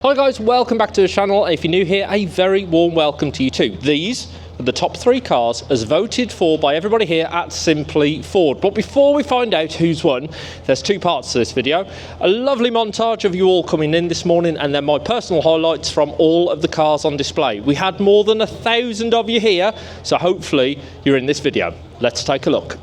Hi guys, welcome back to the channel. If you're new here, a very warm welcome to you too. These are the top 3 cars as voted for by everybody here at Simply Ford. But before we find out who's won, there's 2 parts to this video. A lovely montage of you all coming in this morning, and then my personal highlights from all of the cars on display. We had more than 1,000 of you here, so hopefully you're in this video. Let's take a look.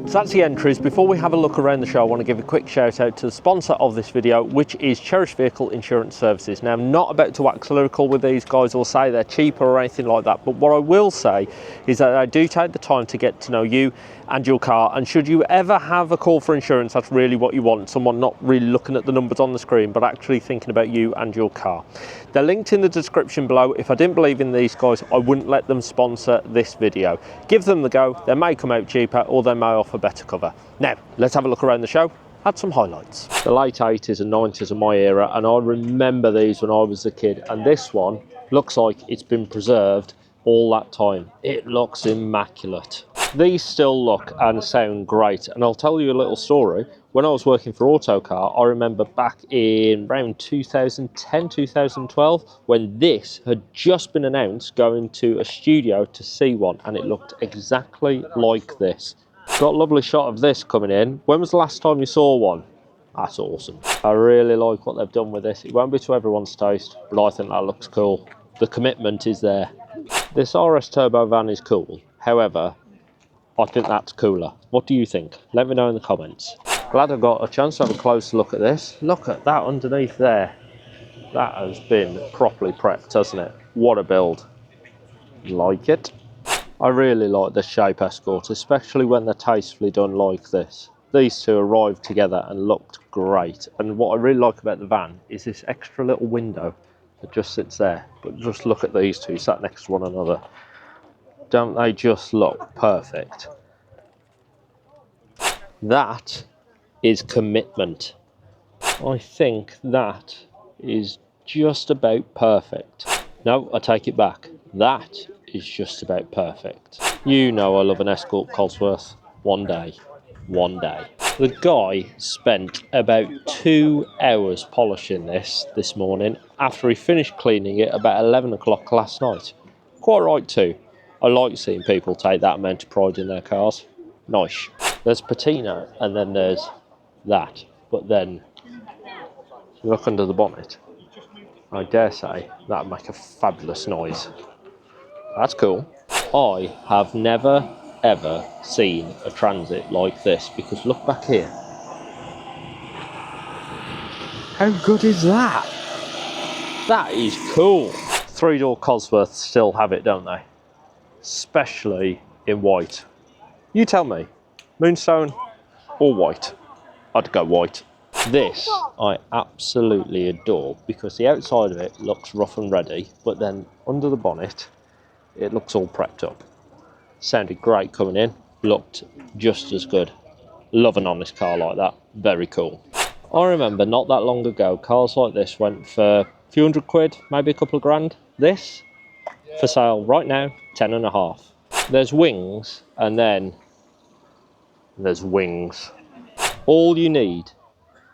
So that's the entries. Before we have a look around the show, I want to give a quick shout out to the sponsor of this video, which is Cherished Vehicle Insurance Services. Now, I'm not about to wax lyrical with these guys or say they're cheaper or anything like that, but what I will say is that I do take the time to get to know you and your car, and should you ever have a call for insurance, that's really what you want, someone not really looking at the numbers on the screen, but actually thinking about you and your car. They're linked in the description below. If I didn't believe in these guys, I wouldn't let them sponsor this video. Give them the go. They may come out cheaper, or they may offer better cover. Now, let's have a look around the show. Had some highlights. The late 80s and 90s are my era, and I remember these when I was a kid, and this one looks like it's been preserved all that time. It looks immaculate. These still look and sound great, and I'll tell you a little story. When I was working for Autocar, I remember back in around 2010, 2012, when this had just been announced, going to a studio to see one, and it looked exactly like this. Got a lovely shot of this coming in. When was the last time you saw one? That's awesome. I really like what they've done with this. It won't be to everyone's taste, but I think that looks cool. The commitment is there. This RS Turbo van is cool. However, I think that's cooler. What do you think? Let me know in the comments. Glad I got a chance to have a close look at this. Look at that underneath there. That has been properly prepped, hasn't it? What a build. Like it. I really like the shape Escort, especially when they're tastefully done like this. These two arrived together and looked great. And what I really like about the van is this extra little window that just sits there. But just look at these two sat next to one another. Don't they just look perfect? That is commitment. I think that is just about perfect. No, I take it back. That is just about perfect. You know I love an Escort Cosworth. One day. One day. The guy spent about 2 hours polishing this morning after he finished cleaning it about 11 o'clock last night. Quite right too. I like seeing people take that amount of pride in their cars. Nice. There's patina and then there's that. But then, look under the bonnet. I dare say that'd make a fabulous noise. That's cool. I have never ever seen a Transit like this because look back here. How good is that? That is cool. 3-door Cosworths still have it, don't they? Especially in white. You tell me, Moonstone or white? I'd go white. This I absolutely adore because the outside of it looks rough and ready, but then under the bonnet it looks all prepped up. Sounded great coming in, looked just as good. Love an honest car like that, very cool. I remember not that long ago cars like this went for a few £100, maybe a couple of grand. This for sale right now, 10.5. There's wings and then there's wings. All you need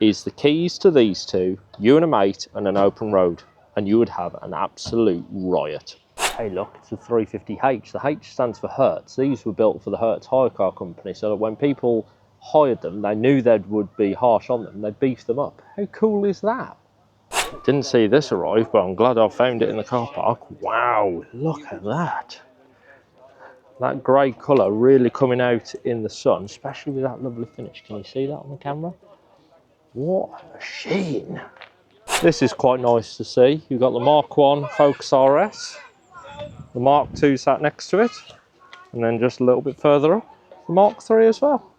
is the keys to these two, you and a mate, and an open road, and you would have an absolute riot. Hey look, it's a 350H. The H stands for Hertz. These were built for the Hertz hire car company, so that when people hired them, they knew they would be harsh on them, they'd beef them up. How cool is that? Didn't see this arrive, but I'm glad I found it in the car park. Wow, look at that. That grey colour really coming out in the sun, especially with that lovely finish. Can you see that on the camera? What a sheen. This is quite nice to see. You've got the Mark 1 Focus RS, the Mark 2 sat next to it, and then just a little bit further up, the Mark 3 as well.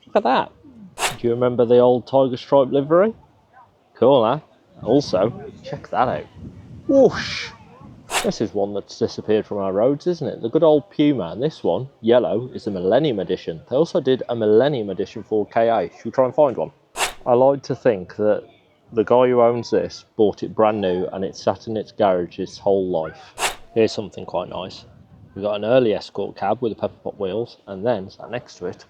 Look at that. Do you remember the old Tiger Stripe livery? Cool, huh? Also, check that out. Whoosh! This is one that's disappeared from our roads, isn't it? The good old Puma, and this one, yellow, is the Millennium Edition. They also did a Millennium Edition for KA. Should we try and find one? I like to think that the guy who owns this bought it brand new and it's sat in its garage its whole life. Here's something quite nice. We've got an early Escort cab with the pepper pot wheels, and then sat next to it,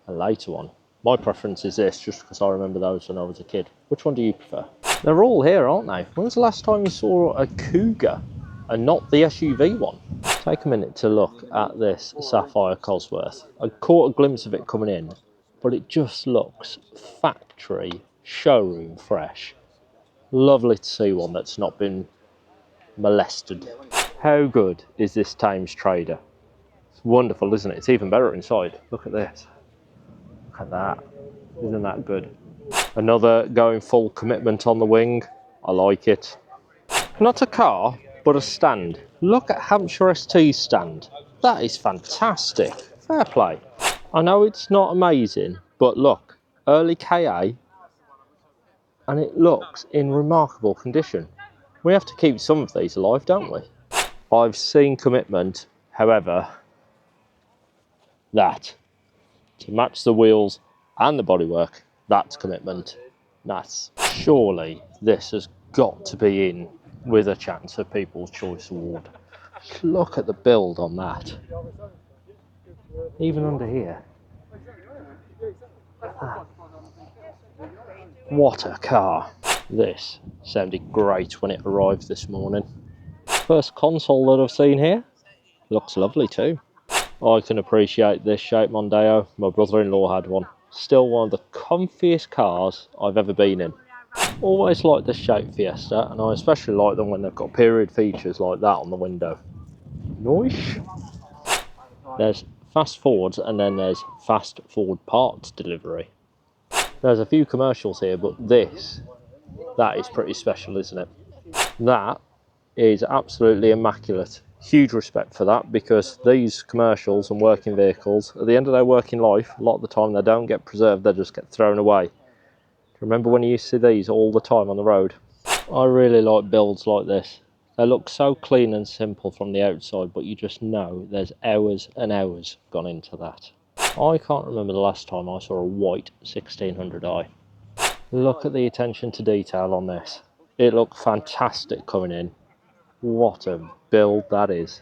a later one. My preference is this, just because I remember those when I was a kid. Which one do you prefer? They're all here, aren't they? When's the last time you saw a Cougar and not the SUV one? Take a minute to look at this Sapphire Cosworth. I caught a glimpse of it coming in, but it just looks factory, showroom fresh. Lovely to see one that's not been molested. How good is this Thames Trader? It's wonderful, isn't it? It's even better inside. Look at this. Look at that. Isn't that good? Another going full commitment on the wing. I like it. Not a car, but a stand. Look at Hampshire ST's stand. That is fantastic. Fair play. I know it's not amazing, but look, early KA, and it looks in remarkable condition. We have to keep some of these alive, don't we? I've seen commitment, however, that to match the wheels and the bodywork, that's commitment. That's surely this has got to be in with a chance of People's Choice Award. Look at the build on that. Even under here. What a car. This sounded great when it arrived this morning. First console that I've seen here. Looks lovely too. I can appreciate this shape Mondeo. My brother-in-law had one. Still one of the comfiest cars I've ever been in. Always liked this shape Fiesta, and I especially like them when they've got period features like that on the window. Nice. There's fast forwards, and then there's fast forward parts delivery. There's a few commercials here, but that is pretty special, isn't it? That is absolutely immaculate. Huge respect for that, because these commercials and working vehicles, at the end of their working life, a lot of the time they don't get preserved, they just get thrown away. Remember when you used to see these all the time on the road? I really like builds like this. They look so clean and simple from the outside, but you just know there's hours and hours gone into that. I can't remember the last time I saw a white 1600i. Look at the attention to detail on this. It looked fantastic coming in. What a build that is.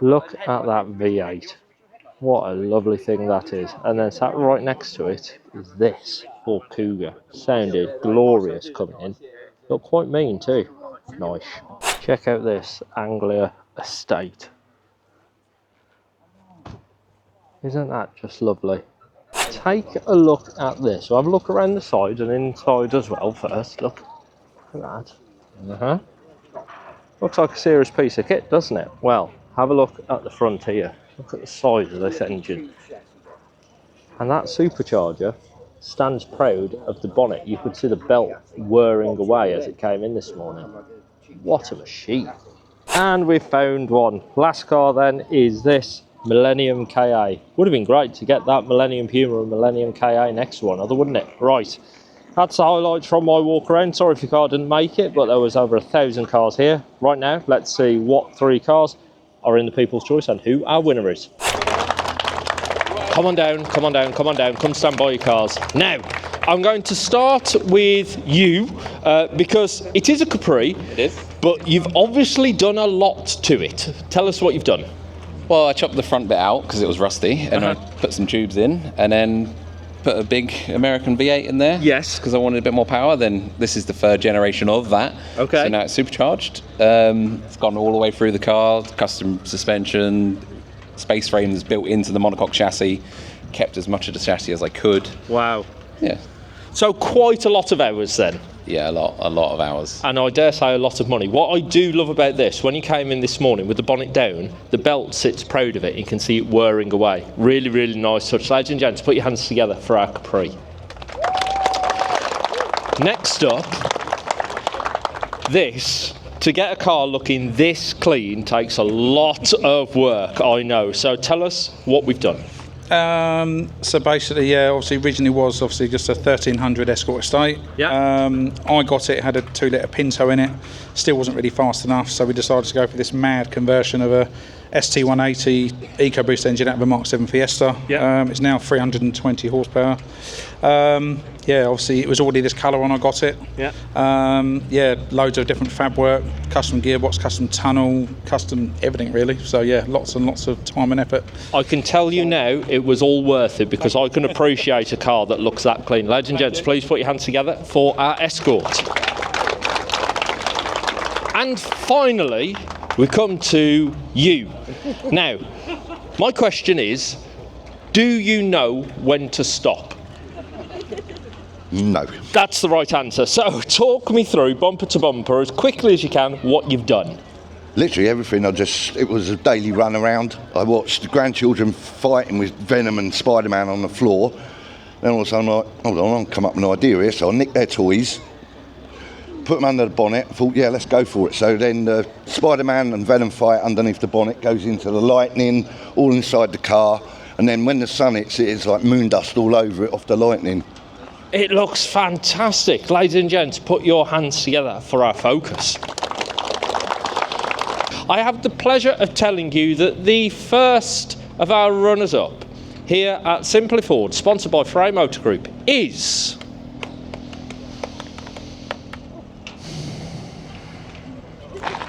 Look at that V8. What a lovely thing that is. And then sat right next to it is this Ford Cougar. Sounded glorious coming in. Looked quite mean too. Nice. Check out this Anglia Estate. Isn't that just lovely? Take a look at this. So have a look around the sides and inside as well first. Look at that. Looks like a serious piece of kit, doesn't it? Well, have a look at the front here. Look at the size of this engine. And that supercharger stands proud of the bonnet. You could see the belt whirring away as it came in this morning. What a machine. And we've found one. Last car then is this Millennium KA. Would have been great to get that Millennium Puma and Millennium KA next to one other, wouldn't it? Right. That's the highlights from my walk around. Sorry if your car didn't make it, but there was over 1,000 cars here. Right now, let's see what 3 cars are in the People's Choice and who our winner is. Come on down, come on down, come on down. Come stand by your cars. Now, I'm going to start with you because it is a Capri. It is. But you've obviously done a lot to it. Tell us what you've done. Well, I chopped the front bit out because it was rusty, and I put some tubes in, and then put a big American V8 in there. Yes. Because I wanted a bit more power. Then this is the 3rd generation of that. Okay. So now it's supercharged. It's gone all the way through the car, custom suspension, space frames built into the monocoque chassis, kept as much of the chassis as I could. Wow. Yeah. So quite a lot of hours then. Yeah, a lot of hours. And I dare say a lot of money. What I do love about this, when you came in this morning with the bonnet down, the belt sits proud of it. You can see it whirring away. Really, really nice touch. Ladies and gents, put your hands together for our Capri. Next up, this. To get a car looking this clean takes a lot of work, I know. So tell us what we've done. So basically, yeah, obviously originally was obviously just a 1300 Escort estate. Yeah. I got it, had a 2-litre Pinto in it, still wasn't really fast enough, so we decided to go for this mad conversion of a ST180 EcoBoost engine out of a Mark 7 Fiesta. Yeah. It's now 320 horsepower. Yeah, obviously it was already this colour when I got it. Yeah. Yeah, loads of different fab work, custom gearbox, custom tunnel, custom everything really. So yeah, lots and lots of time and effort. I can tell you now it was all worth it because I can appreciate a car that looks that clean. Ladies and gents, please put your hands together for our Escort. And finally, we come to you. Now, my question is, do you know when to stop? No. That's the right answer. So talk me through, bumper to bumper, as quickly as you can, what you've done. Literally everything. It was a daily run around. I watched the grandchildren fighting with Venom and Spider-Man on the floor. Then all of a sudden I'm like, hold on, I'll come up with an idea here. So I nicked their toys, put them under the bonnet, thought, yeah, let's go for it. So then the Spider-Man and Venom fight underneath the bonnet goes into the lightning, all inside the car. And then when the sun hits it, it's like moon dust all over it off the lightning. It looks fantastic. Ladies and gents, put your hands together for our Focus. I have the pleasure of telling you that the first of our runners-up here at Simply Ford, sponsored by Frey Motor Group, is...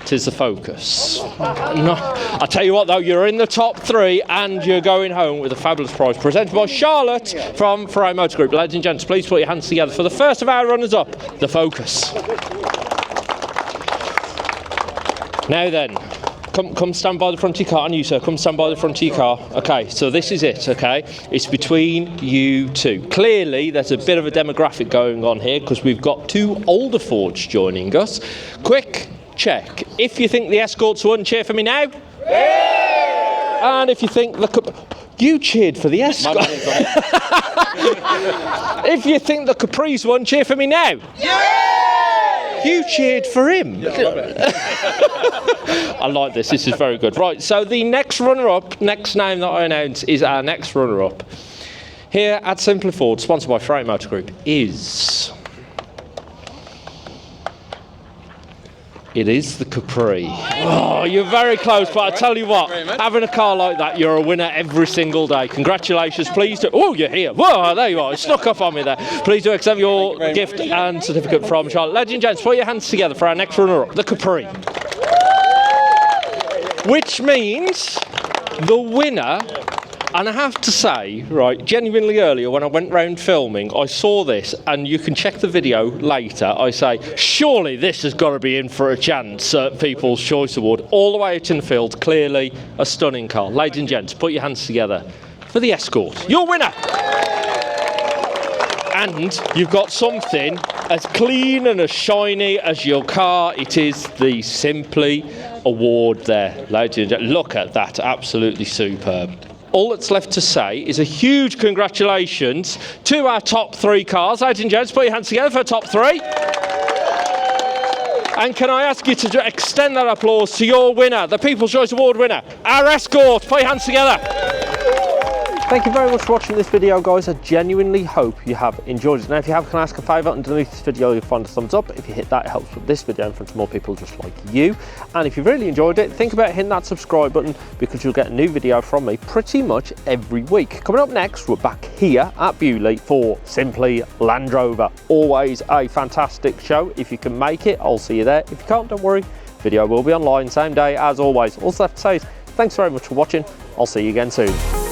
It is the Focus. No, I tell you what though, you're in the top 3 and you're going home with a fabulous prize presented by Charlotte from Frey Motor Group. Ladies and gents, please put your hands together for the first of our runners-up, the Focus. Now then, come stand by the front of your car, and you sir, come stand by the front of your car. Okay, so this is it, okay? It's between you two. Clearly, there's a bit of a demographic going on here because we've got 2 older Fords joining us. Quick check. If you think the Escort's won, cheer for me now. Yeah! And if you think You cheered for the Escort. My money's on it. If you think the Capri's won, cheer for me now. Yeah! You cheered for him. I like this. This is very good. Right, so the next runner-up, next name that I announce is our next runner-up. Here at Simply Ford, sponsored by Freight Motor Group, is... It is the Capri. Oh, you're very close, but I tell you what, having a car like that, you're a winner every single day. Congratulations, please do. Oh, you're here. Whoa, there you are. It snuck up on me there. Please do accept your gift and certificate from Charlotte. Ladies and gents, put your hands together for our next runner-up, the Capri. Which means the winner. And I have to say, right, genuinely earlier when I went round filming, I saw this, and you can check the video later. I say, surely this has got to be in for a chance at People's Choice Award. All the way out in the field, clearly a stunning car. Ladies and gents, put your hands together for the Escort. Your winner! And you've got something as clean and as shiny as your car. It is the Simply Award there, ladies and gentlemen. Look at that, absolutely superb. All that's left to say is a huge congratulations to our top 3 cars. Ladies and gents, put your hands together for top 3. And can I ask you to extend that applause to your winner, the People's Choice Award winner, our Escort. Put your hands together. Thank you very much for watching this video, guys. I genuinely hope you have enjoyed it. Now, if you have, can I ask a favour? Underneath this video, you'll find a thumbs up. If you hit that, it helps put this video in front of more people just like you. And if you've really enjoyed it, think about hitting that subscribe button, because you'll get a new video from me pretty much every week. Coming up next, we're back here at Beaulieu for Simply Land Rover. Always a fantastic show. If you can make it, I'll see you there. If you can't, don't worry. Video will be online same day as always. All left to say is thanks very much for watching. I'll see you again soon.